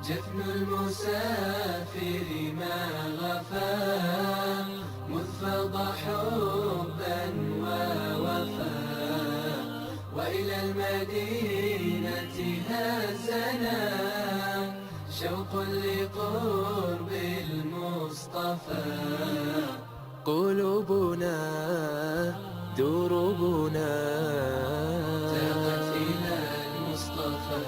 جفن المسافر ما غفى مذ فضى حبا ووفا وإلى المدينة هزنا شوق لقرب المصطفى قلوبنا دروبنا تاقت إلى المصطفى.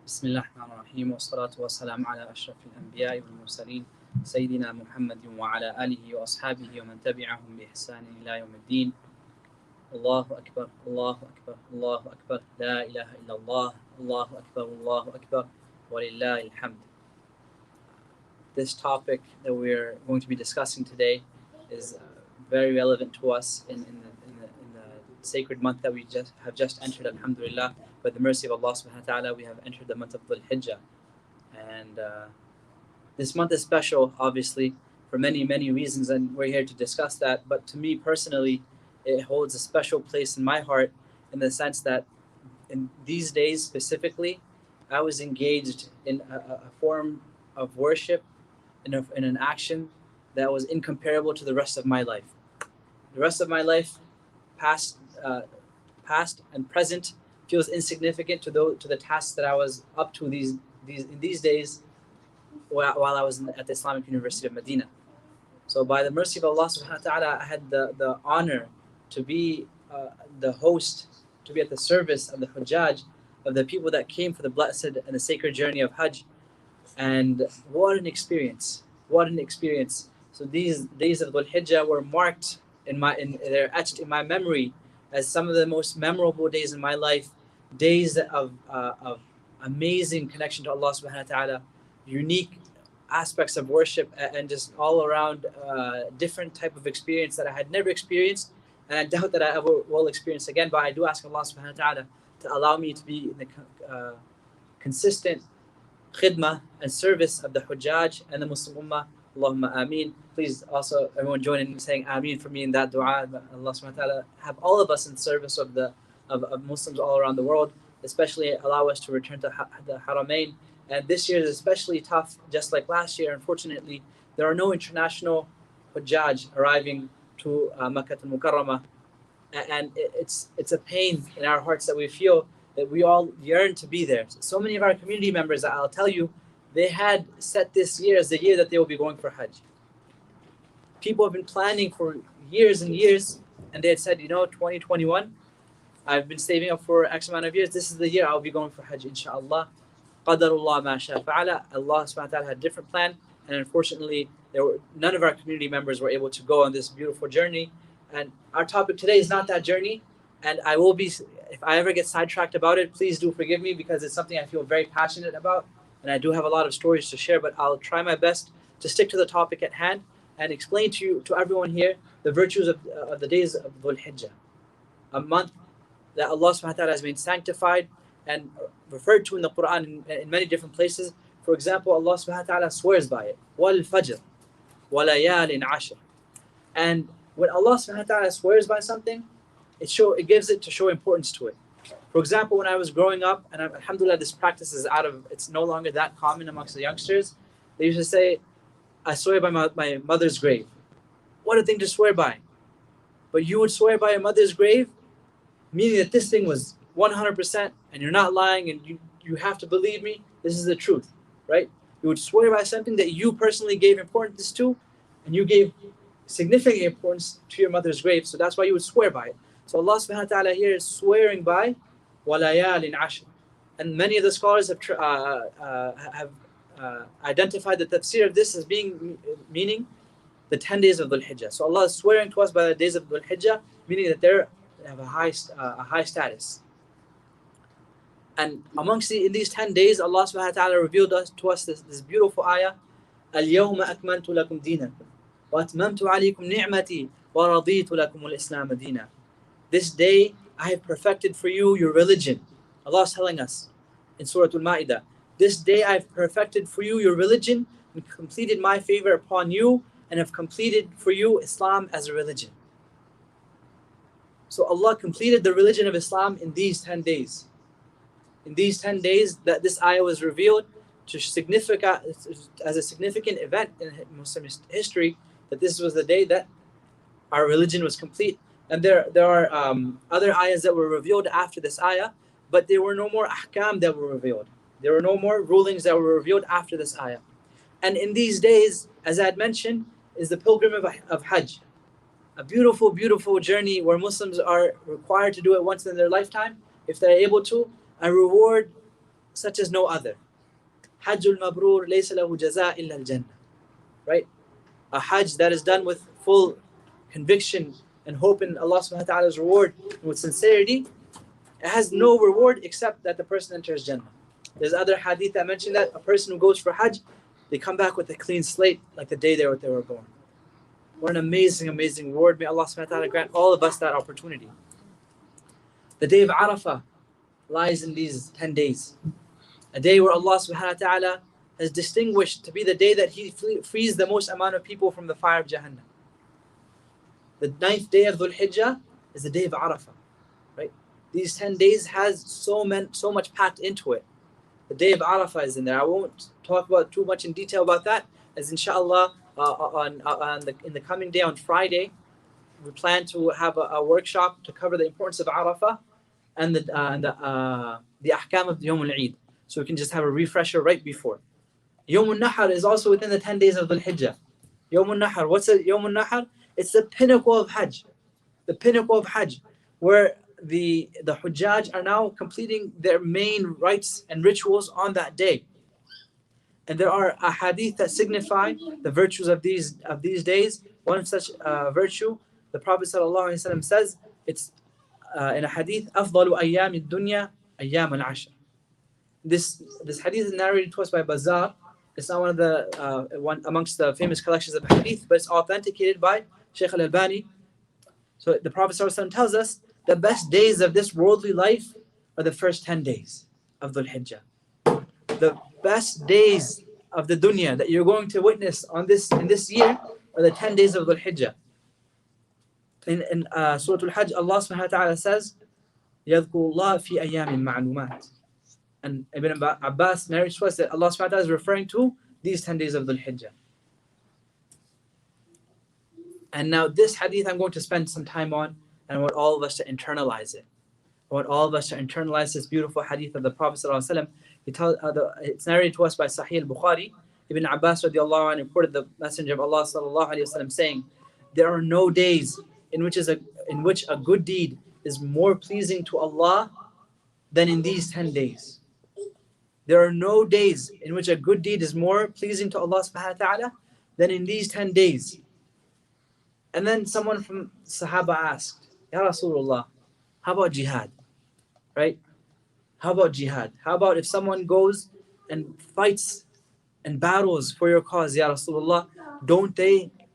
بسم الله الرحمن الرحيم والصلاة والسلام على أشرف الأنبياء والمرسلين سيدنا محمد وعلى آله وأصحابه ومن تبعهم بإحسان إلى يوم الدين. الله أكبر الله أكبر الله أكبر لا إله إلا الله الله أكبر الله أكبر ولله الحمد. This topic that we're going to be discussing today is very relevant to us in the sacred month that we have just entered, alhamdulillah. By the mercy of Allah subhanahu wa ta'ala, we have entered the month of Hijjah. And this month is special, obviously, for many, many reasons, and we're here to discuss that. But to me personally, it holds a special place in my heart in the sense that in these days specifically, I was engaged in a form of worship, in an action that was incomparable to the rest of my life. The rest of my life, past and present, feels insignificant to the tasks that I was up to in these days while I was at the Islamic University of Medina. So by the mercy of Allah subhanahu wa ta'ala, I had the honor to be the host, to be at the service of the Hujjaj, of the people that came for the blessed and the sacred journey of Hajj. And what an experience! What an experience! So these days of Dhul Hijjah were marked they're etched in my memory as some of the most memorable days in my life, days of amazing connection to Allah subhanahu wa ta'ala, unique aspects of worship, and just all around different type of experience that I had never experienced, and I doubt that I ever will experience again. But I do ask Allah subhanahu wa ta'ala to allow me to be in the consistent khidmah and service of the Hujjaj and the Muslim Ummah. Allahumma ameen. Please also everyone join in saying ameen for me in that dua. Allah subhanahu wa ta'ala have all of us in service of Muslims all around the world, especially allow us to return to the Haramain. And this year is especially tough, just like last year. Unfortunately, there are no international Hujjaj arriving to Makkah al-Mukarramah. And it's a pain in our hearts that we feel that we all yearn to be there. So many of our community members, I'll tell you, they had set this year as the year that they will be going for Hajj. People have been planning for years and years, and they had said, 2021, I've been saving up for X amount of years. This is the year I'll be going for Hajj, inshallah. Qadarullah ma sha fa'ala. Allah subhanahu wa ta'ala had a different plan, and unfortunately, none of our community members were able to go on this beautiful journey. And our topic today is not that journey, and I will be, if I ever get sidetracked about it, please do forgive me, because it's something I feel very passionate about, and I do have a lot of stories to share, but I'll try my best to stick to the topic at hand and explain to everyone here, the virtues of the days of Dhul Hijjah, a month that Allah subhanahu wa ta'ala has been sanctified and referred to in the Quran in many different places. For example, Allah subhanahu wa ta'ala swears by it, wal fajr wa layalin ashr. And when Allah subhanahu wa ta'ala swears by something, it gives it to show importance to it. For example, when I was growing up, and alhamdulillah, this practice is it's no longer that common amongst the youngsters. They used to say, I swear by my mother's grave. What a thing to swear by. But you would swear by your mother's grave, meaning that this thing was 100% and you're not lying, and you have to believe me, this is the truth, right? You would swear by something that you personally gave importance to, and you gave significant importance to your mother's grave, so that's why you would swear by it. So Allah subhanahu wa ta'ala here is swearing by walayalin ashr. And many of the scholars have identified the tafsir of this as meaning the 10 days of Dhul Hijjah. So Allah is swearing to us by the days of Dhul Hijjah, meaning that they have a high status. And in these 10 days, Allah subhanahu wa ta'ala revealed to us this beautiful ayah, اليوم أكملت لكم دينكم وأتممت عليكم نعمتي ورضيت لكم الإسلام دينا. This day I have perfected for you your religion. Allah is telling us in Surah Al-Ma'idah, this day I have perfected for you your religion and completed my favor upon you and have completed for you Islam as a religion. So Allah completed the religion of Islam in these 10 days. In these 10 days that this ayah was revealed as a significant event in Muslim history, that this was the day that our religion was complete. And there are other ayahs that were revealed after this ayah, but there were no more ahkam that were revealed. There were no more rulings that were revealed after this ayah. And in these days, as I had mentioned, is the pilgrimage of Hajj. A beautiful, beautiful journey where Muslims are required to do it once in their lifetime, if they're able to, a reward such as no other. Hajjul Mabrur laysa lahu jaza illa al-jannah. Right? A Hajj that is done with full conviction and hope in Allah subhanahu wa ta'ala's reward and with sincerity, it has no reward except that the person enters Jannah. There's other hadith that mention that a person who goes for Hajj, they come back with a clean slate like the day they were born. What an amazing, amazing reward. May Allah subhanahu wa ta'ala grant all of us that opportunity. The day of Arafah lies in these 10 days. A day where Allah subhanahu wa ta'ala has distinguished to be the day that He frees the most amount of people from the fire of Jahannam. The 9th day of Dhul Hijjah is the day of Arafah. Right? These 10 days has so much packed into it. The day of Arafah is in there. I won't talk about too much in detail about that, as inshallah in the coming day on Friday, we plan to have a workshop to cover the importance of Arafah and the ahkam of Yawm al-Eid. So we can just have a refresher right before. Yawm al-Nahr is also within the 10 days of Dhul Hijjah. Yawm al-Nahr, what's Yawm al-Nahr? It's the pinnacle of Hajj. The pinnacle of Hajj, where the Hujjaj are now completing their main rites and rituals on that day. And there are hadith that signify the virtues of these days. One such virtue, the Prophet ﷺ says, it's in a hadith, أفضل أيام الدنيا أيام العشر. This hadith is narrated to us by Bazar. It's not one of the one amongst the famous collections of hadith, but it's authenticated by Shaykh al-Albani. So the Prophet ﷺ tells us the best days of this worldly life are the first 10 days of Dhul Hijjah. The best days of the dunya that you're going to witness in this year are the 10 days of Dhul Hijjah. In Surah Al-Hajj, Allah subhanahu wa ta'ala says, يَذْكُرُ اللَّهَ فِي أَيَّامٍ مَعْلُومَاتٍ. And Ibn Abbas narrates to us that Allah subhanahu wa ta'ala is referring to these 10 days of Dhul Hijjah. And now this hadith I'm going to spend some time on, and I want all of us to internalize it. I want all of us to internalize this beautiful hadith of the Prophet ﷺ. It's narrated to us by Sahih al-Bukhari. Ibn Abbas radiallahu anhu reported the Messenger of Allah sallallahu alayhi wa sallam saying, there are no days in which a good deed is more pleasing to Allah than in these 10 days. There are no days in which a good deed is more pleasing to Allah subhanahu wa ta'ala than in these 10 days. And then someone from Sahaba asked, Ya Rasulullah, how about jihad? Right? How about jihad? How about if someone goes and fights and battles for your cause, Ya Rasulullah?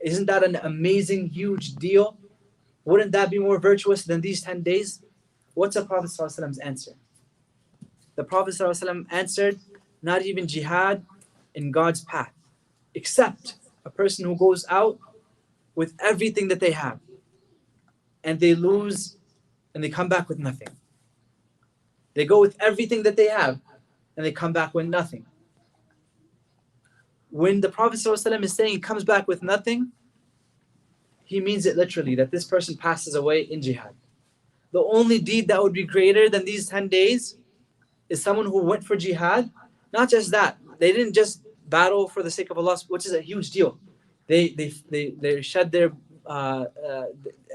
Isn't that an amazing, huge deal? Wouldn't that be more virtuous than these 10 days? What's the Prophet ﷺ's answer? The Prophet ﷺ answered, not even jihad in God's path, except a person who goes out with everything that they have and they lose and they come back with nothing. They go with everything that they have and they come back with nothing. When the Prophet ﷺ is saying he comes back with nothing, he means it literally, that this person passes away in jihad. The only deed that would be greater than these 10 days is someone who went for jihad. Not just that, they didn't just battle for the sake of Allah, which is a huge deal. They shed their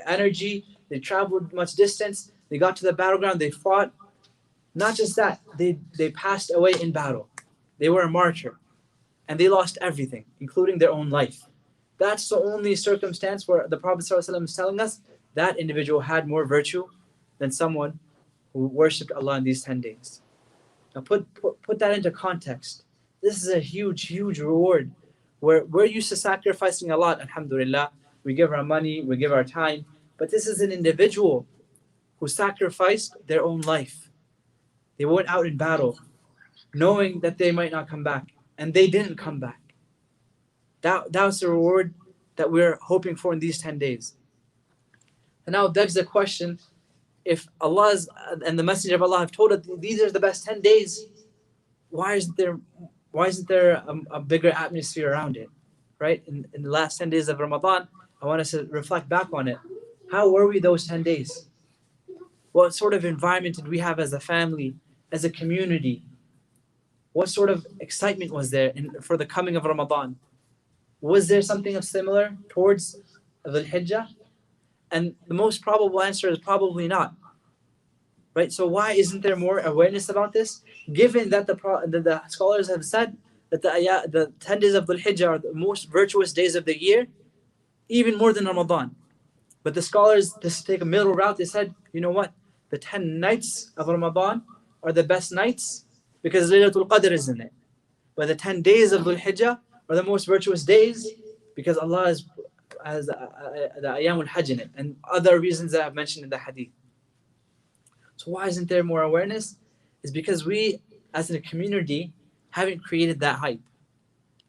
energy, they traveled much distance, they got to the battleground, they fought. Not just that, they passed away in battle. They were a martyr and they lost everything, including their own life. That's the only circumstance where the Prophet ﷺ is telling us that individual had more virtue than someone who worshipped Allah in these 10 days. Now put that into context. This is a huge reward. We're used to sacrificing a lot, alhamdulillah. We give our money, we give our time. But this is an individual who sacrificed their own life. They went out in battle, knowing that they might not come back. And they didn't come back. That was the reward that we're hoping for in these 10 days. And now begs the question, if Allah and the Messenger of Allah have told us these are the best 10 days, why isn't there a bigger atmosphere around it? Right? In the last 10 days of Ramadan, I want us to reflect back on it. How were we those 10 days? What sort of environment did we have as a family, as a community? What sort of excitement was there for the coming of Ramadan? Was there something of similar towards the Hijjah? And the most probable answer is probably not. Right? So why isn't there more awareness about this? Given that the scholars have said that the 10 days of the Hijjah are the most virtuous days of the year, even more than Ramadan. But the scholars, just take a middle route, they said, you know what? The 10 nights of Ramadan are the best nights because Laylatul Qadr is in it. But the 10 days of Dhul Hijjah are the most virtuous days because Allah has the Ayyamul Hajj in it and other reasons that I've mentioned in the Hadith. So why isn't there more awareness? It's because we, as a community, haven't created that hype.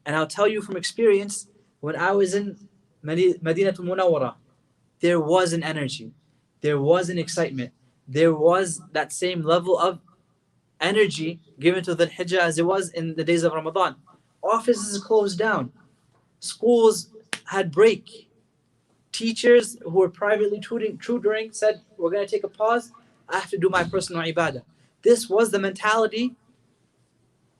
And I'll tell you from experience, when I was in Madinatul Munawwara, there was an energy, there was an excitement, there was that same level of energy given to the Hijjah as it was in the days of Ramadan. Offices closed down, schools had break. Teachers who were privately tutoring said, we're going to take a pause, I have to do my personal ibadah. This was the mentality,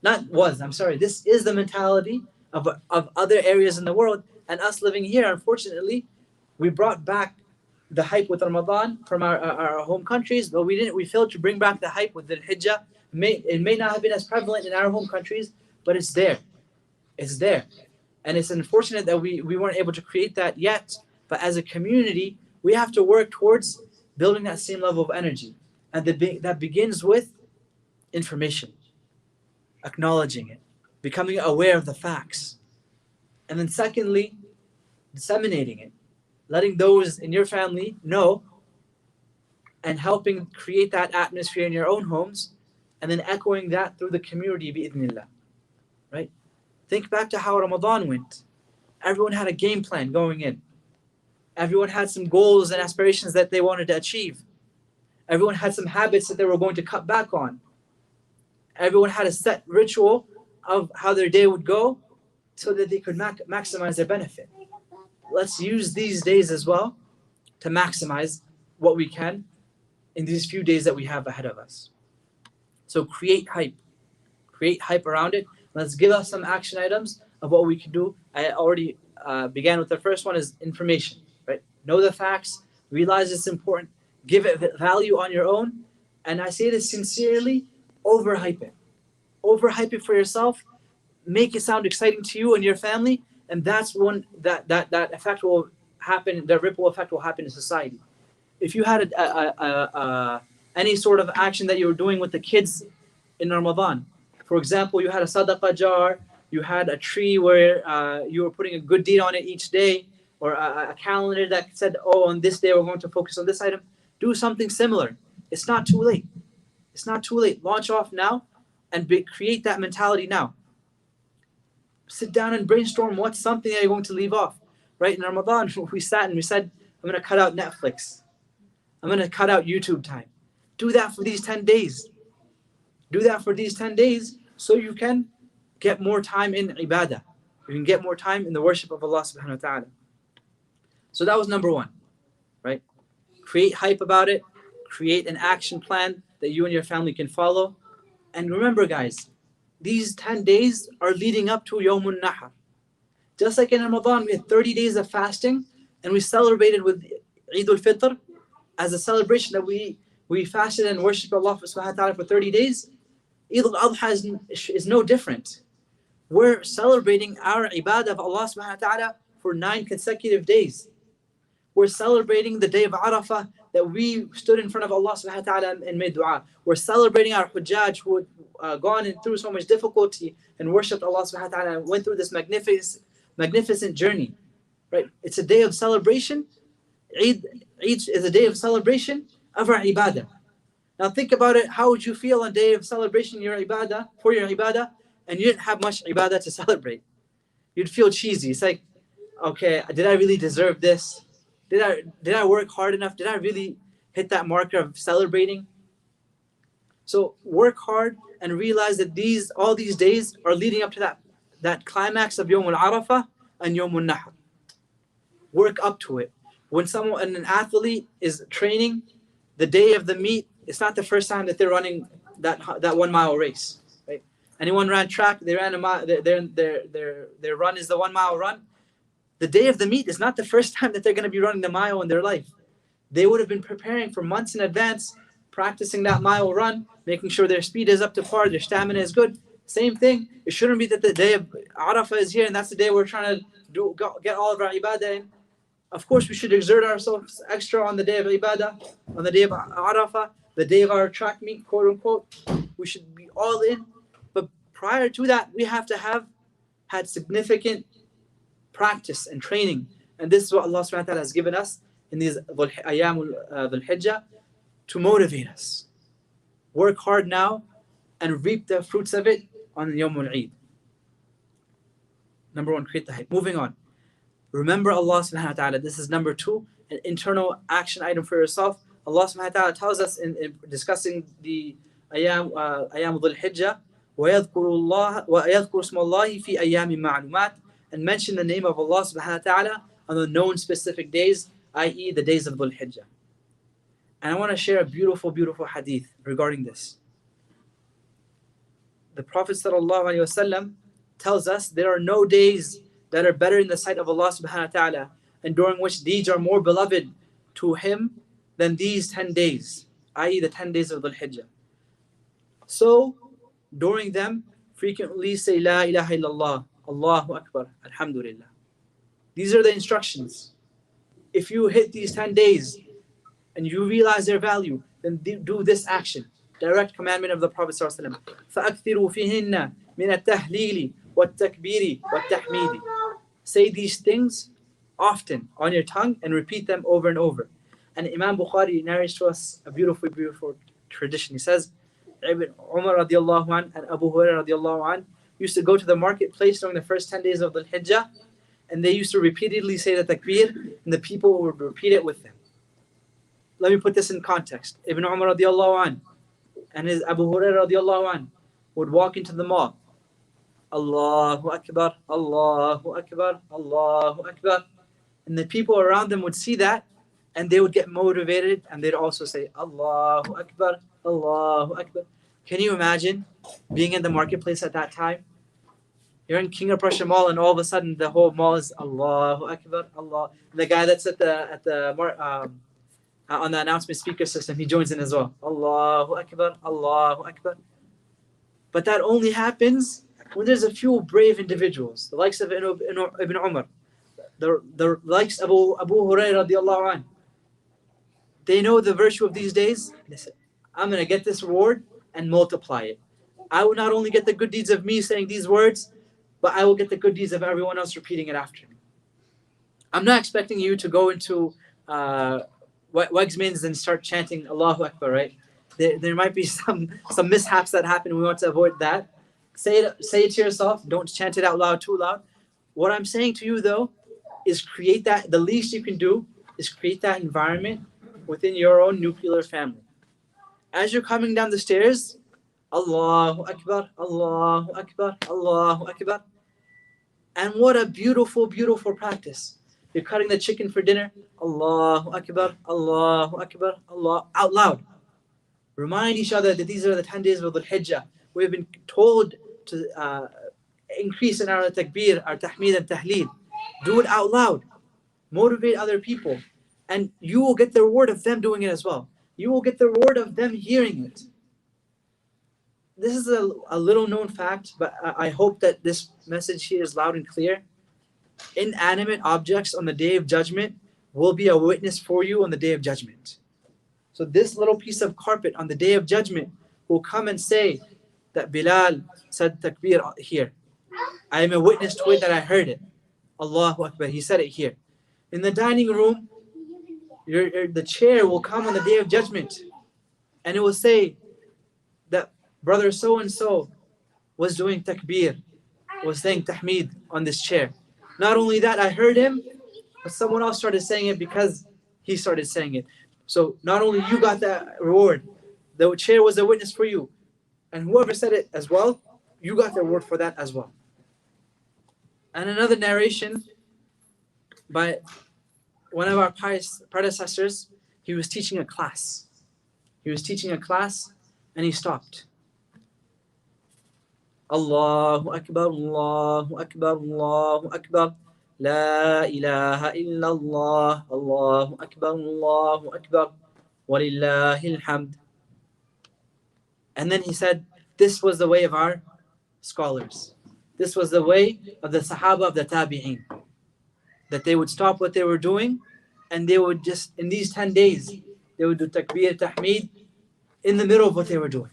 this is the mentality of other areas in the world. And us living here, unfortunately, we brought back the hype with Ramadan from our home countries, but we failed to bring back the hype with the Hijjah. It may not have been as prevalent in our home countries, but it's there. It's there. And it's unfortunate that we weren't able to create that yet. But as a community, we have to work towards building that same level of energy. And that begins with information, acknowledging it, becoming aware of the facts. And then secondly, disseminating it, letting those in your family know and helping create that atmosphere in your own homes, and then echoing that through the community, bi'idhnillah. Right? Think back to how Ramadan went. Everyone had a game plan going in. Everyone had some goals and aspirations that they wanted to achieve. Everyone had some habits that they were going to cut back on. Everyone had a set ritual of how their day would go so that they could maximize their benefit. Let's use these days as well to maximize what we can in these few days that we have ahead of us. So create hype around it. Let's give us some action items of what we can do. I already began with the first one is information, right? Know the facts, realize it's important, give it value on your own. And I say this sincerely, overhype it. Overhype it for yourself, make it sound exciting to you and your family, and that's when that effect will happen, the ripple effect will happen in society. If you had any sort of action that you were doing with the kids in Ramadan, for example, you had a sadaqah jar, you had a tree where you were putting a good deed on it each day, or a calendar that said, oh, on this day we're going to focus on this item, do something similar. It's not too late. It's not too late. Launch off now and create that mentality now. Sit down and brainstorm what's something that you're going to leave off. Right? In Ramadan, we sat and we said, I'm going to cut out Netflix. I'm going to cut out YouTube time. Do that for these 10 days. Do that for these 10 days so you can get more time in ibadah. You can get more time in the worship of Allah subhanahu wa ta'ala. So that was number one, right? Create hype about it. Create an action plan that you and your family can follow. And remember, guys, these 10 days are leading up to Yawmun Nahar. Just like in Ramadan, we had 30 days of fasting and we celebrated with Eid al-Fitr as a celebration that we fasted and worshipped Allah subhanahu wa ta'ala for 30 days. Eid al-Adha is no different. We're celebrating our ibadah of Allah subhanahu wa ta'ala for 9 consecutive days. We're celebrating the day of Arafah, that we stood in front of Allah subhanahu wa ta'ala and made dua. We're celebrating our Hujjaj who had gone through so much difficulty and worshipped Allah subhanahu wa ta'ala and went through this magnificent journey. Right? It's a day of celebration. Eid is a day of celebration of our ibadah. Now think about it, how would you feel on a day of celebration for your ibadah, and you didn't have much ibadah to celebrate? You'd feel cheesy. It's like, okay, did I really deserve this? Did I work hard enough? Did I really hit that marker of celebrating? So work hard and realize that all these days are leading up to that climax of Yawm al-Arafah and Yawm al-Nahr. Work up to it. When an athlete is training, the day of the meet, it's not the first time that they're running that 1 mile race. Right? Anyone ran track? They ran a mile. Their run is the 1 mile run. The day of the meet is not the first time that they're going to be running the mile in their life. They would have been preparing for months in advance, practicing that mile run, making sure their speed is up to par, their stamina is good. Same thing. It shouldn't be that the day of Arafah is here and that's the day we're trying to get all of our ibadah in. Of course, we should exert ourselves extra on the day of ibadah, on the day of Arafah, the day of our track meet, quote unquote. We should be all in. But prior to that, we have to have had significant practice and training. And this is what Allah subhanahu wa ta'ala has given us in these ayam Hijjah to motivate us. Work hard now and reap the fruits of it on Yawm al-Eid. Number 1, create the hype. Moving on. Remember Allah subhanahu wa ta'ala. This is number 2, an internal action item for yourself. Allah subhanahu wa ta'ala tells us in discussing the ayam al-Hijjah, وَيَذْكُرُ اسْمَ اللَّهِ فِي أَيَّامٍ مَعْلُومَاتٍ, and mention the name of Allah subhanahu wa ta'ala on the known specific days, i.e. the days of Dhul Hijjah. And I want to share a beautiful, beautiful hadith regarding this. The Prophet sallallahu alaihi wasallam tells us there are no days that are better in the sight of Allah subhanahu wa ta'ala, and during which deeds are more beloved to Him than these 10 days, i.e. the 10 days of Dhul Hijjah. So, during them, frequently say La ilaha illallah, Allahu Akbar, Alhamdulillah. These are the instructions. If you hit these 10 days and you realize their value, then do this action. Direct commandment of the Prophet ﷺ. فَأَكْثِرُوا فِيهِنَّ مِنَ التَّهْلِيلِ وَالتَّكْبِيرِ وَالتَّحْمِيدِ. Say these things often on your tongue and repeat them over and over. And Imam Bukhari narrates to us a beautiful, beautiful tradition. He says, Ibn Umar radiallahu anh and Abu Hurairah radiallahu anh used to go to the marketplace during the first 10 days of the Hijjah, and they used to repeatedly say the takbir, and the people would repeat it with them. Let me put this in context. Ibn Umar radiallahu anh and his Abu Hurairah radiallahu anh would walk into the mall. Allahu Akbar, Allahu Akbar, Allahu Akbar. And the people around them would see that, and they would get motivated, and they'd also say Allahu Akbar, Allahu Akbar. Can you imagine being in the marketplace at that time? You're in King of Prussia Mall, and all of a sudden the whole mall is Allahu Akbar, Allah. And the guy that's on the announcement speaker system, he joins in as well. Allahu Akbar, Allahu Akbar. But that only happens when there's a few brave individuals, the likes of Ibn Umar, the likes of Abu Hurairah radiallahu anh. They know the virtue of these days. They say, I'm going to get this reward and multiply it. I will not only get the good deeds of me saying these words, but I will get the good deeds of everyone else repeating it after me. I'm not expecting you to go into Wegsmans and start chanting Allahu Akbar, right? There might be some mishaps that happen. We want to avoid that. Say it to yourself. Don't chant it out loud, too loud. What I'm saying to you, though, is create that. The least you can do is create that environment within your own nuclear family. As you're coming down the stairs, Allahu Akbar, Allahu Akbar, Allahu Akbar. And what a beautiful, beautiful practice. You're cutting the chicken for dinner, Allahu Akbar, Allahu Akbar, Allah, out loud. Remind each other that these are the 10 days of Dhul Hijjah. We've been told to increase in our takbir, our tahmeed and tahleel. Do it out loud. Motivate other people. And you will get the reward of them doing it as well. You will get the reward of them hearing it. This is a little known fact, but I hope that this message here is loud and clear. inanimate objects on the Day of Judgment will be a witness for you on the Day of Judgment. So this little piece of carpet on the Day of Judgment will come and say that Bilal said takbir here. I am a witness to it that I heard it. Allahu Akbar. He said it here. In the dining room, the chair will come on the Day of Judgment and it will say that brother so-and-so was doing takbir, was saying tahmeed on this chair. Not only that, I heard him, but someone else started saying it because he started saying it. So not only you got that reward, the chair was a witness for you. And whoever said it as well, you got the reward for that as well. And another narration by one of our pious predecessors, he was teaching a class. He was teaching a class and he stopped. Allahu Akbar, Allahu Akbar, Allahu Akbar. La ilaha illallah, Allahu Akbar, Allahu Akbar. Walillahi alhamd. And then he said, this was the way of our scholars. This was the way of the Sahaba of the Tabi'een. That they would stop what they were doing and they would just, in these 10 days, they would do takbir, tahmeed in the middle of what they were doing.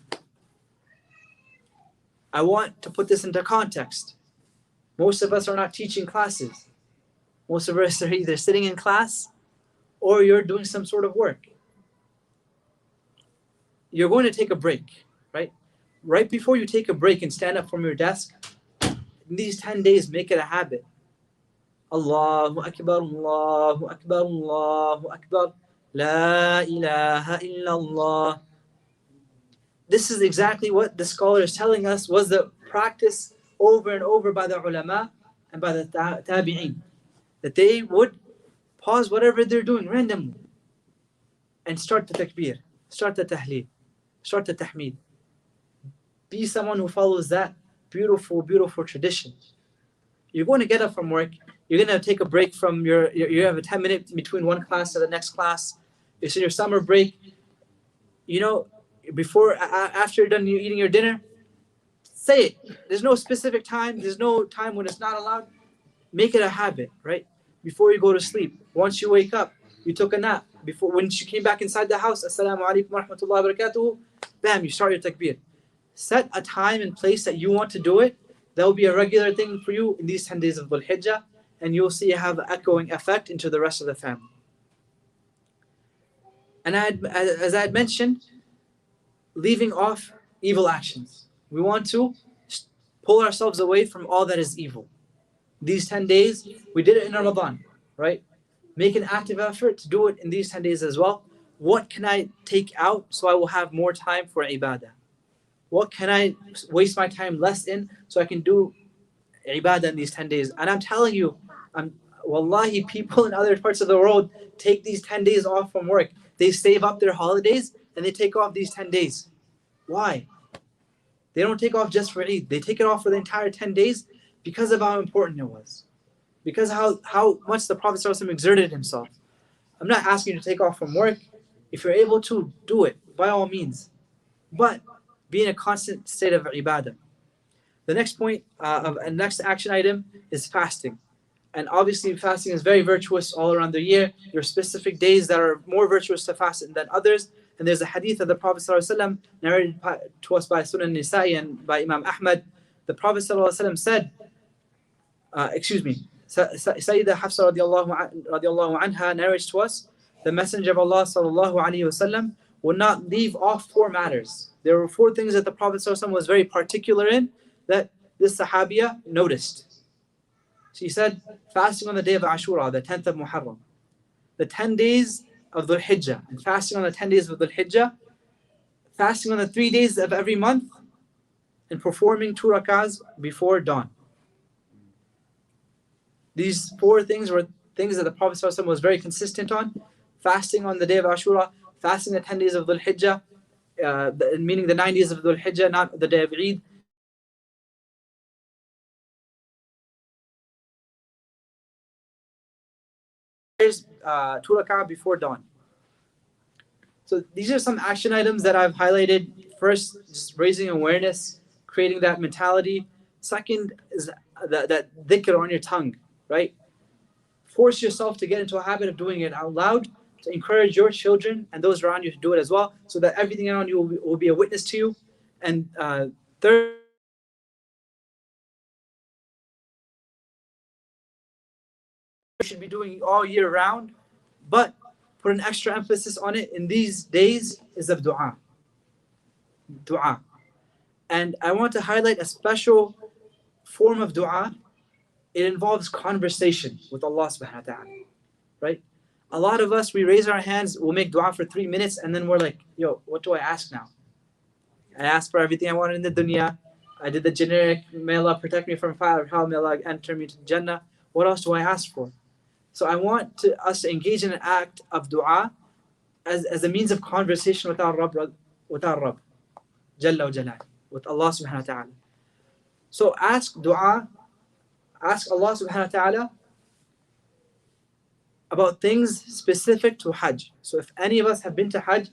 I want to put this into context. Most of us are not teaching classes. Most of us are either sitting in class or you're doing some sort of work. You're going to take a break, right? Right before you take a break and stand up from your desk, in these 10 days, make it a habit. Allahu Akbar, Allahu Akbar, Allahu Akbar. La ilaha illallah. This is exactly what the scholar is telling us was the practice over and over by the ulama and by the tabi'een. That they would pause whatever they're doing randomly and start the takbir, start the tahleel, start the tahmeed. Be someone who follows that beautiful, beautiful tradition. You're going to get up from work. You're going to take a break from you have a 10 minutes between one class to the next class. It's in your summer break. You know, after you're done eating your dinner, say it. There's no specific time. There's no time when it's not allowed. Make it a habit, right? Before you go to sleep. Once you wake up, you took a nap. When you came back inside the house, Assalamu alaikum wa rahmatullahi wa barakatuhu, bam, you start your takbir. Set a time and place that you want to do it. That will be a regular thing for you in these 10 days of Dhul Hijjah, and you'll see it have an echoing effect into the rest of the family. And as I had mentioned, leaving off evil actions. We want to pull ourselves away from all that is evil. These 10 days, we did it in Ramadan, right? Make an active effort to do it in these 10 days as well. What can I take out so I will have more time for ibadah? What can I waste my time less in so I can do ibadah in these 10 days? And I'm telling you, wallahi, people in other parts of the world take these 10 days off from work. They save up their holidays and they take off these 10 days. Why? They don't take off just for Eid. They take it off for the entire 10 days because of how important it was. Because how much the Prophet ﷺ exerted himself. I'm not asking you to take off from work. If you're able to, do it, by all means. But be in a constant state of ibadah. The next point, next action item is fasting. And obviously fasting is very virtuous all around the year. There are specific days that are more virtuous to fast than others. And there's a hadith of the Prophet ﷺ narrated to us by Sunan Nisa'i and by Imam Ahmad. The Prophet ﷺ said, Sayyidah Hafsa radiallahu anha narrates to us, the Messenger of Allah sallallahu alaihi wasallam would not leave off 4 matters. There were 4 things that the Prophet ﷺ was very particular in that this Sahabiya noticed. She said, fasting on the day of Ashura, the 10th of Muharram, the 10 days of Dhul Hijjah, and fasting on the 10 days of Dhul Hijjah, fasting on the 3 days of every month, and performing 2 rakahs before dawn. These 4 things were things that the Prophet ﷺ was very consistent on. Fasting on the day of Ashura, fasting the 10 days of Dhul Hijjah, meaning the 9 days of Dhul Hijjah, not the day of Eid. There's 2 rak'ah before dawn. So these are some action items that I've highlighted. First, just raising awareness, creating that mentality. Second is that dhikr on your tongue. right? Force yourself to get into a habit of doing it out loud, to encourage your children and those around you to do it as well, so that everything around you will be a witness to you. And third, you should be doing all year round, but put an extra emphasis on it in these days is of dua. Dua. And I want to highlight a special form of dua. It involves conversation with Allah subhanahu wa ta'ala, right? A lot of us, we raise our hands, we'll make dua for 3 minutes, and then we're like, yo, what do I ask now? I asked for everything I wanted in the dunya. I did the generic, may Allah protect me from fire of hell, may Allah enter me to Jannah. What else do I ask for? So I want us to engage in an act of dua as a means of conversation with our Rabb, Jalla wa Jalal, with Allah subhanahu wa ta'ala. So ask dua, ask Allah subhanahu wa ta'ala about things specific to Hajj. So if any of us have been to Hajj,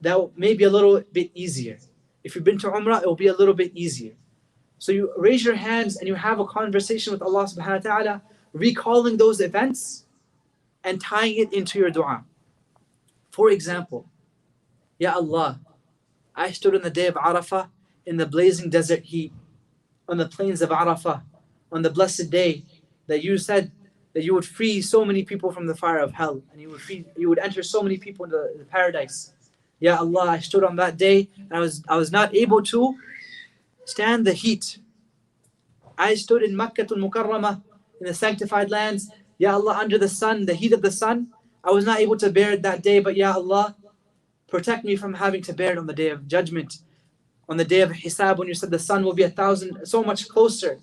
that may be a little bit easier. If you've been to Umrah, it will be a little bit easier. So you raise your hands and you have a conversation with Allah subhanahu wa ta'ala, recalling those events and tying it into your dua. For example, Ya Allah, I stood on the day of Arafah in the blazing desert heat, on the plains of Arafah, on the blessed day that you said that you would free so many people from the fire of hell, and you would enter so many people into the paradise. Ya Allah, I stood on that day and I was not able to stand the heat. I stood in Makkah al-Mukarramah, in the sanctified lands. Ya Allah, under the sun, the heat of the sun, I was not able to bear it that day, but Ya Allah, protect me from having to bear it on the day of judgment. On the day of Hisab, when you said the sun will be so much closer,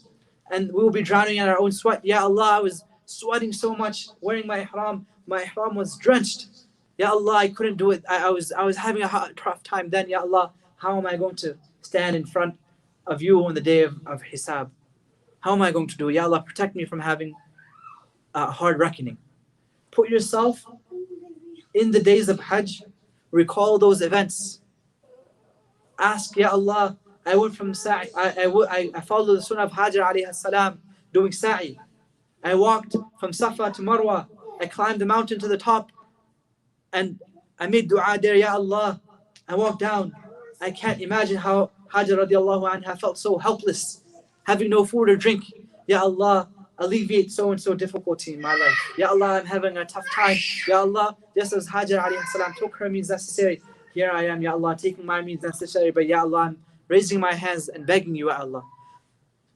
and we will be drowning in our own sweat. Ya Allah, I was sweating so much, wearing my ihram. My ihram was drenched. Ya Allah, I couldn't do it. I was having a tough time then. Ya Allah, how am I going to stand in front of you on the day of Hisab? How am I going to do it? Ya Allah, protect me from having a hard reckoning. Put yourself in the days of Hajj. Recall those events. Ask, Ya Allah, I went from Sa'i. I followed the sunnah of Hajar alayhi salam, doing Sa'i. I walked from Safa to Marwa. I climbed the mountain to the top. And I made dua there, Ya Allah. I walked down. I can't imagine how Hajar radiallahu anha felt so helpless, having no food or drink. Ya Allah, alleviate so and so difficulty in my life. Ya Allah, I'm having a tough time. Ya Allah, just as Hajar alayhi salam took her means necessary, here I am, Ya Allah, taking my means necessary. But Ya Allah, I'm raising my hands and begging you, Ya Allah.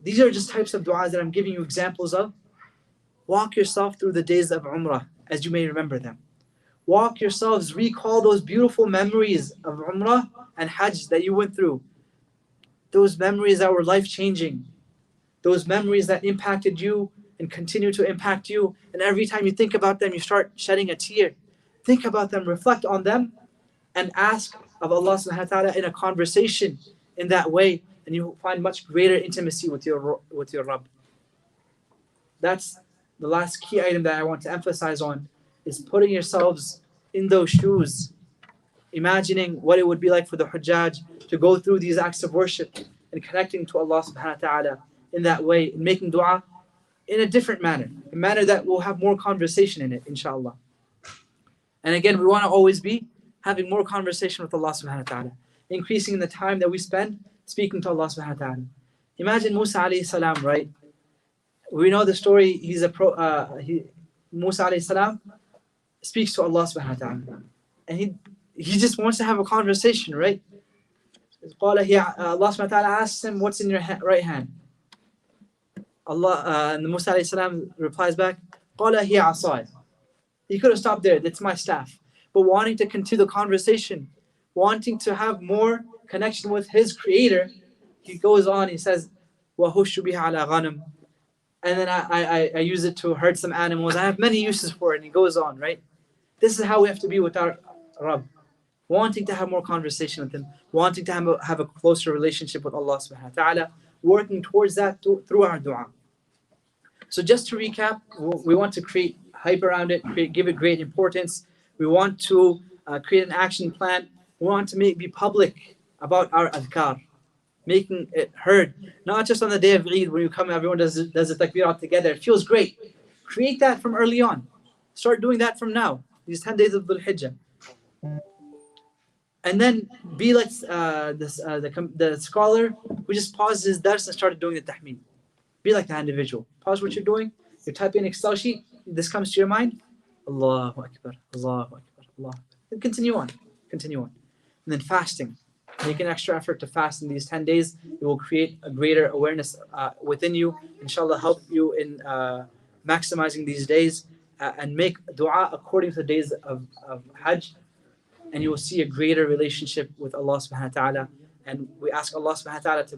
These are just types of du'as that I'm giving you examples of. Walk yourself through the days of Umrah as you may remember them. Walk yourselves, recall those beautiful memories of Umrah and Hajj that you went through. Those memories that were life-changing. Those memories that impacted you and continue to impact you. And every time you think about them, you start shedding a tear. Think about them, reflect on them, and ask of Allah subhanahu wa ta'ala in a conversation in that way. And you will find much greater intimacy with your Rabb. That's the last key item that I want to emphasize on, is putting yourselves in those shoes, imagining what it would be like for the Hujjaj to go through these acts of worship and connecting to Allah subhanahu wa ta'ala in that way, and making dua in a different manner, a manner that will have more conversation in it, inshallah. And again, we want to always be having more conversation with Allah subhanahu wa ta'ala, increasing the time that we spend speaking to Allah subhanahu wa ta'ala. Imagine Musa alayhi salam, right? We know the story, Musa alayhi salam speaks to Allah subhanahu wa ta'ala. And he just wants to have a conversation, right? Allah subhanahu wa ta'ala asks him, what's in your right hand? And Musa alayhi salam replies back, قَالَ هِيَ عَصَايَ. He could have stopped there, that's my staff. But wanting to continue the conversation, wanting to have more connection with his creator, he goes on, he says, وَهُشُّ بِهَا عَلَى غَنَمٍ. And then I use it to hurt some animals. I have many uses for it. And he goes on, right? This is how we have to be with our Rabb. Wanting to have more conversation with him. Wanting to have a closer relationship with Allah subhanahu wa ta'ala. Working towards that through our dua. So just to recap, we want to create hype around it. Give it great importance. We want to create an action plan. We want to be public about our adhkar. Making it heard, not just on the day of Eid when you come, everyone does the takbir together. It feels great, Create that from early on. Start doing that from now, these 10 days of Dhul Hijjah. And then be like the scholar who just paused his dars and started doing the tahmeen. Be like that individual. Pause what you're doing. You're typing an Excel sheet. This comes to your mind. Allahu Akbar, Allahu Akbar, Allah. And continue on. Continue on. And then fasting. Make an extra effort to fast in these 10 days. It will create a greater awareness within you. Inshallah, help you in maximizing these days and make dua according to the days of Hajj. And you will see a greater relationship with Allah subhanahu wa ta'ala. And we ask Allah subhanahu wa ta'ala to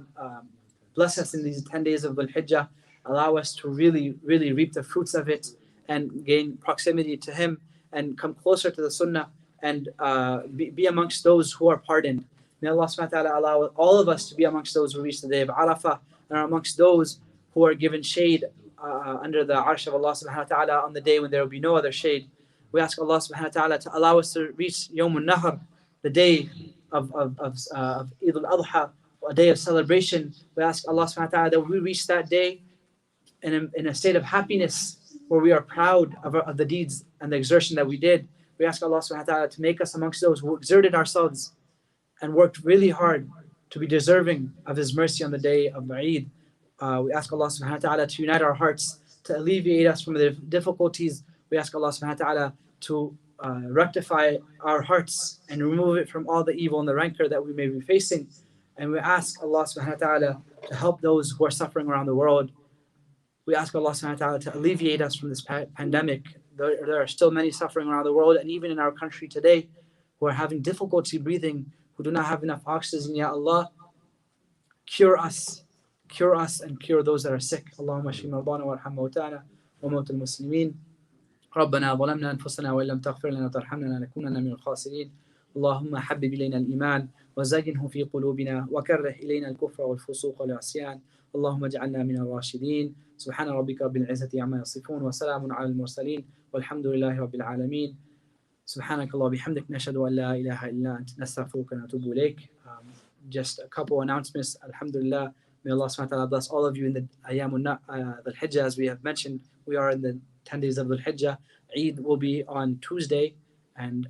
bless us in these 10 days of Dhul Hijjah, allow us to really, really reap the fruits of it and gain proximity to Him and come closer to the Sunnah and be amongst those who are pardoned. May Allah subhanahu wa ta'ala allow all of us to be amongst those who reach the day of Arafah and are amongst those who are given shade under the arsh of Allah subhanahu wa ta'ala on the day when there will be no other shade. We ask Allah subhanahu wa ta'ala to allow us to reach Yawm al-Nahr, the day of Eid al-Adha, a day of celebration. We ask Allah subhanahu wa ta'ala that we reach that day in a state of happiness where we are proud of the deeds and the exertion that we did. We ask Allah subhanahu wa ta'ala to make us amongst those who exerted ourselves and worked really hard to be deserving of His mercy on the day of Eid. We ask Allah subhanahu wa ta'ala to unite our hearts, to alleviate us from the difficulties. We ask Allah subhanahu wa ta'ala to rectify our hearts and remove it from all the evil and the rancor that we may be facing. And we ask Allah subhanahu wa ta'ala to help those who are suffering around the world. We ask Allah subhanahu wa ta'ala to alleviate us from this pandemic. There are still many suffering around the world and even in our country today who are having difficulty breathing, who do not have enough oxygen. Ya Allah, cure us and cure those that are sick. Allahumma shfi mawtana warham mawtana wa mawtal muslimin. ربنا ظلمنا أنفسنا وإن لم تغفر لنا وترحمنا لنكونن من الخاسرين. اللهم حبب إلينا الإيمان وزينه في قلوبنا وكره إلينا الكفر والفسوق والعصيان. اللهم اجعلنا من الراشدين. سبحان ربك رب العزة عما يصفون وسلام على المرسلين والحمد لله رب العالمين. سبحانك الله وبحمدك نشهد أن لا إله إلا أنت نستغفرك ونتوب إليك. Just a couple announcements. Alhamdulillah. May Allah subhanahu wa ta'ala bless all of you in the Ayyamun Dhul Hijjah. As we have mentioned, we are in the 10 days of Dhul Hijjah. Eid will be on Tuesday, and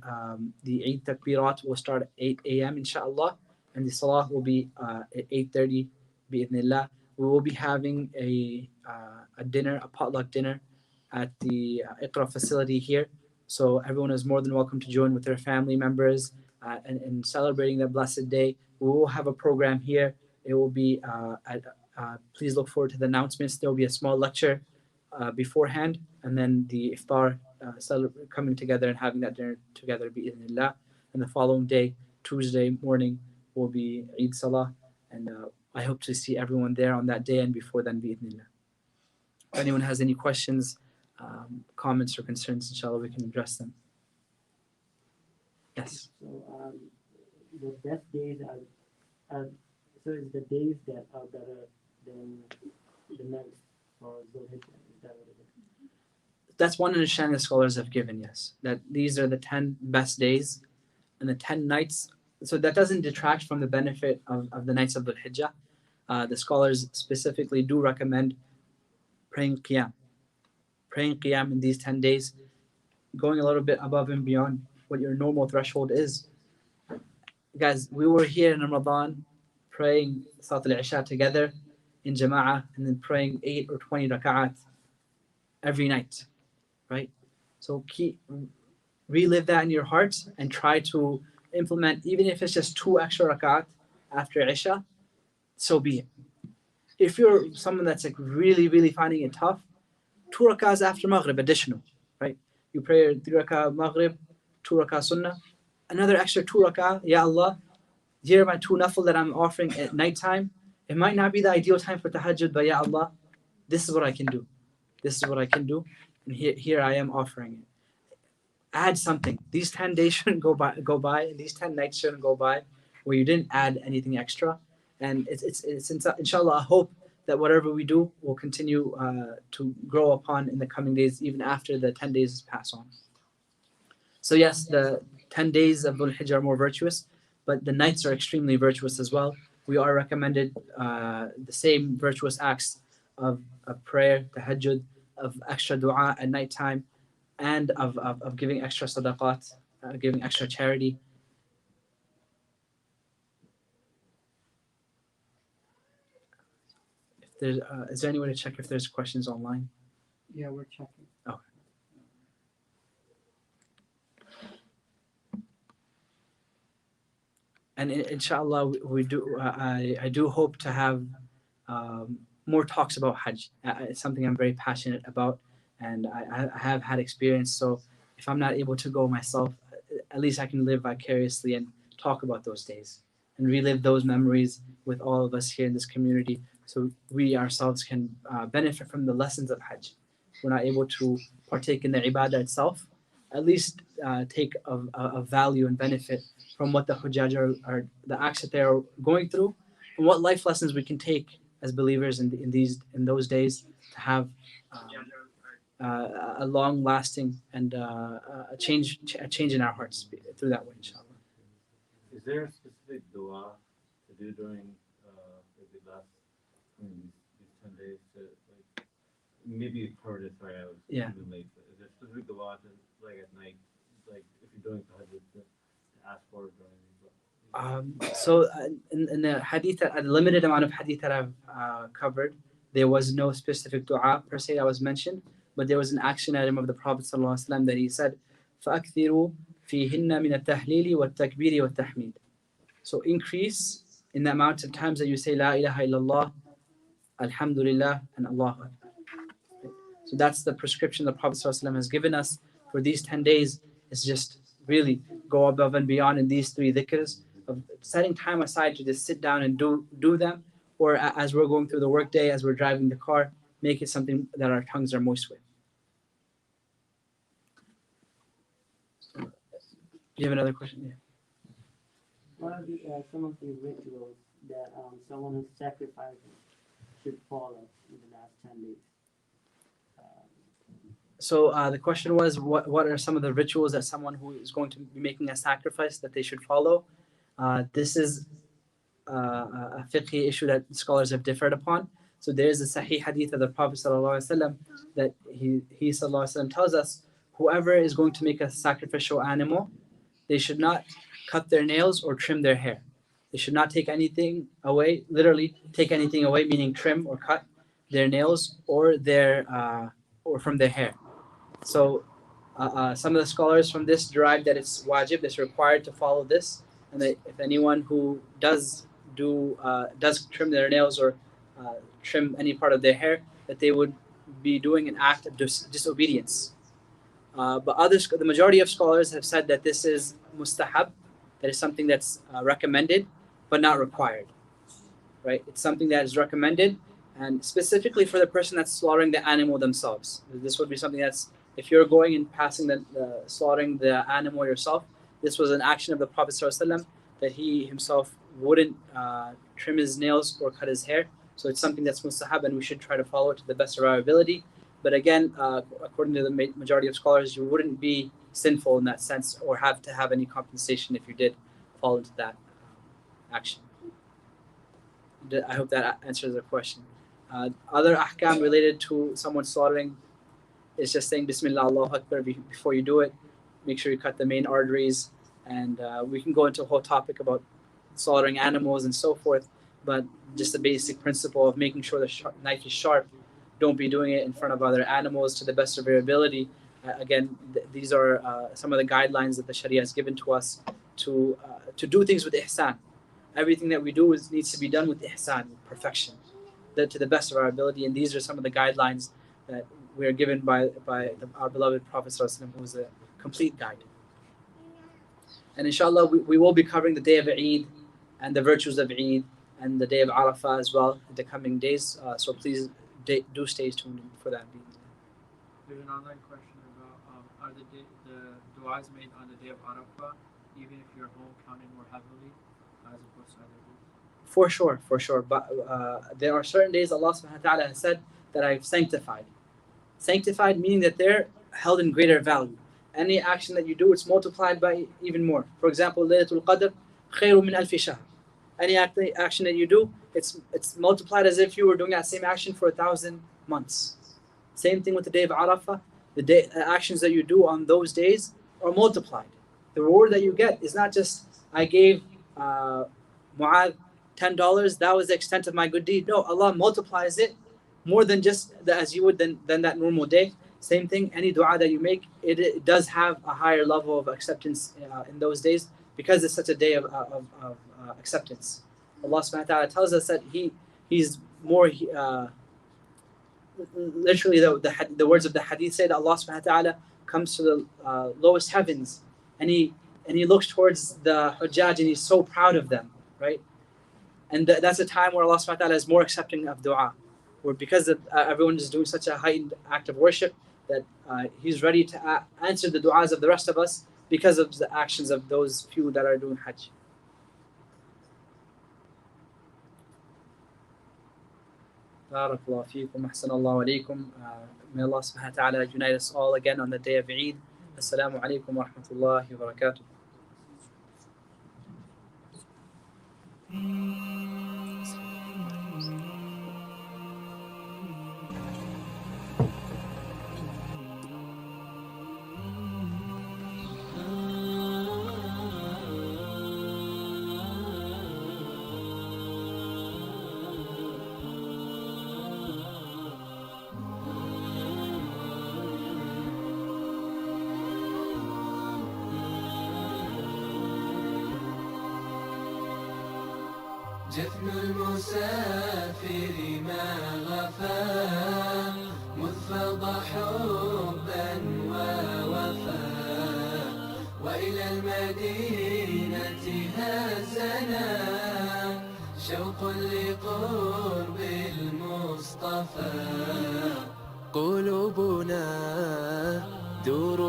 the Eid Takbirat will start at 8 a.m. inshallah, and the Salah will be at 8:30 bi'idhnillah. We will be having a dinner, a potluck dinner at the Iqra facility here. So everyone is more than welcome to join with their family members and celebrating that blessed day. We will have a program here. It will be, please look forward to the announcements. There will be a small lecture beforehand, and then the iftar coming together and having that dinner together bi'idhnillah. And the following day, Tuesday morning, will be Eid Salah, and I hope to see everyone there on that day and before then bi'idhnillah. If anyone has any questions, comments or concerns, inshallah we can address them. Yes. So the best days are so it's the days that are better than the nights for Dhul Hijjah. Is that what it is? That's one understanding the scholars have given, yes. That these are the 10 best days and the 10 nights. So that doesn't detract from the benefit of the nights of Dhul Hijjah. The scholars specifically do recommend praying Qiyam in these 10 days, going a little bit above and beyond what your normal threshold is. Guys, we were here in Ramadan praying Salat al-Isha together in Jama'ah and then praying 8 or 20 raka'at every night, right? So relive that in your heart and try to implement, even if it's just 2 extra raka'at after Isha, so be it. If you're someone that's like really, really finding it tough, 2 raka'ahs after Maghrib, additional, right? You pray 3 raka'ah Maghrib, 2 raka'ah Sunnah, another extra 2 raka'ah, Ya Allah, here are my 2 nafil that I'm offering at nighttime. It might not be the ideal time for tahajjud, but Ya Allah, this is what I can do. This is what I can do, and here I am offering it. Add something. These 10 days shouldn't go by, and these 10 nights shouldn't go by where you didn't add anything extra. And it's inshallah, I hope that whatever we do will continue to grow upon in the coming days, even after the 10 days pass on. So yes, the 10 days of Dhul Hijjah are more virtuous, but the nights are extremely virtuous as well. We are recommended the same virtuous acts of prayer, tahajjud, of extra dua at nighttime, and of giving extra sadaqat, giving extra charity. If there's, is there any way to check if there's questions online? Yeah, we're checking. Okay. And inshallah, we do. I do hope to have more talks about Hajj. It's something I'm very passionate about, and I have had experience. So if I'm not able to go myself, at least I can live vicariously and talk about those days and relive those memories with all of us here in this community, so we ourselves can benefit from the lessons of Hajj. We're not able to partake in the ibadah itself, at least take a value and benefit from what the Hujjaj are the acts that they are going through, and what life lessons we can take as believers in those days to have a long lasting and a change in our hearts through that way, inshallah. Is there a specific dua to do during the last these 10 days to like maybe you've covered it, sorry I was even late, but is there a specific dua to like at night, like if you're doing tahajjud to ask for during so in the hadith, the limited amount of hadith that I've covered, there was no specific dua per se that was mentioned, but there was an action item of the Prophet ﷺ that he said, فَأَكْثِرُوا فِيهِنَّ مِنَ التَّهْلِيلِ وَالتَّكْبِيرِ وَالتَّحْمِيدِ. So increase in the amount of times that you say La ilaha illallah, Alhamdulillah, and Allahu Akbar. So that's the prescription the Prophet ﷺ has given us for these 10 days, is just really go above and beyond in these three dhikrs, of setting time aside to just sit down and do them, or as we're going through the workday, as we're driving the car, make it something that our tongues are moist with. Do you have another question? Yeah. What are some of the rituals that someone who's sacrificing should follow in the last 10 days? So the question was, what are some of the rituals that someone who is going to be making a sacrifice that they should follow? This is a fiqhi issue that scholars have differed upon. So there is a sahih hadith of the Prophet ﷺ that he ﷺ tells us, whoever is going to make a sacrificial animal, they should not cut their nails or trim their hair. They should not take anything away, literally take anything away, meaning trim or cut their nails or from their hair. So some of the scholars from this derive that it's wajib, it's required to follow this, and that if anyone who does trim their nails or trim any part of their hair, that they would be doing an act of disobedience. But the majority of scholars have said that this is mustahab, that is something that's recommended but not required. Right? It's something that is recommended, and specifically for the person that's slaughtering the animal themselves. This would be something that's, if you're going and passing slaughtering the animal yourself, this was an action of the Prophet ﷺ that he himself wouldn't trim his nails or cut his hair. So it's something that's mustahab, and we should try to follow it to the best of our ability. But again, according to the majority of scholars, you wouldn't be sinful in that sense or have to have any compensation if you did fall into that action. I hope that answers the question. Other ahkam related to someone slaughtering is just saying Bismillah, Allahu Akbar before you do it. Make sure you cut the main arteries, and we can go into a whole topic about slaughtering animals and so forth, but just the basic principle of making sure the knife is sharp. Don't be doing it in front of other animals to the best of your ability. Again, these are some of the guidelines that the Sharia has given to us to do things with ihsan. Everything that we do needs to be done with ihsan, with perfection, to the best of our ability. And these are some of the guidelines that we are given by our beloved Prophet ﷺ, who is a complete guide. And inshallah, we will be covering the day of Eid and the virtues of Eid and the day of Arafah as well in the coming days. So please do stay tuned for that. There's an online question about are the du'as made on the day of Arafah, even if you're home, counted more heavily as opposed to other days? For sure. But there are certain days Allah subhanahu wa ta'ala has said that I've sanctified. Sanctified meaning that they're held in greater value. Any action that you do, it's multiplied by even more. For example, Laylatul Qadr, khayru min alfi shahr. Any action that you do, it's multiplied as if you were doing that same action for 1,000 months. Same thing with the day of Arafah. The actions that you do on those days are multiplied. The reward that you get is not just, I gave Mu'adh $10, that was the extent of my good deed. No, Allah multiplies it more than just as you would than that normal day. Same thing, any dua that you make, it does have a higher level of acceptance in those days, because it's such a day of acceptance. Allah subhanahu wa ta'ala tells us that He's more, literally the words of the Hadith say that Allah subhanahu wa ta'ala comes to the lowest heavens, and He looks towards the Hujjaj and He's so proud of them, right? And that's a time where Allah subhanahu wa ta'ala is more accepting of dua, where because everyone is doing such a heightened act of worship, that He's ready to answer the du'as of the rest of us because of the actions of those few that are doing Hajj. Barakallahu feekum, ahsanallahu alaykum. May Allah subhanahu wa ta'ala unite us all again on the day of Eid. Assalamu alaikum wa rahmatullahi wa barakatuh. جفن المسافر ما غفى مذ فضى حبا ووفى وإلى المدينة هزنا شوق لقرب المصطفى قلوبنا دور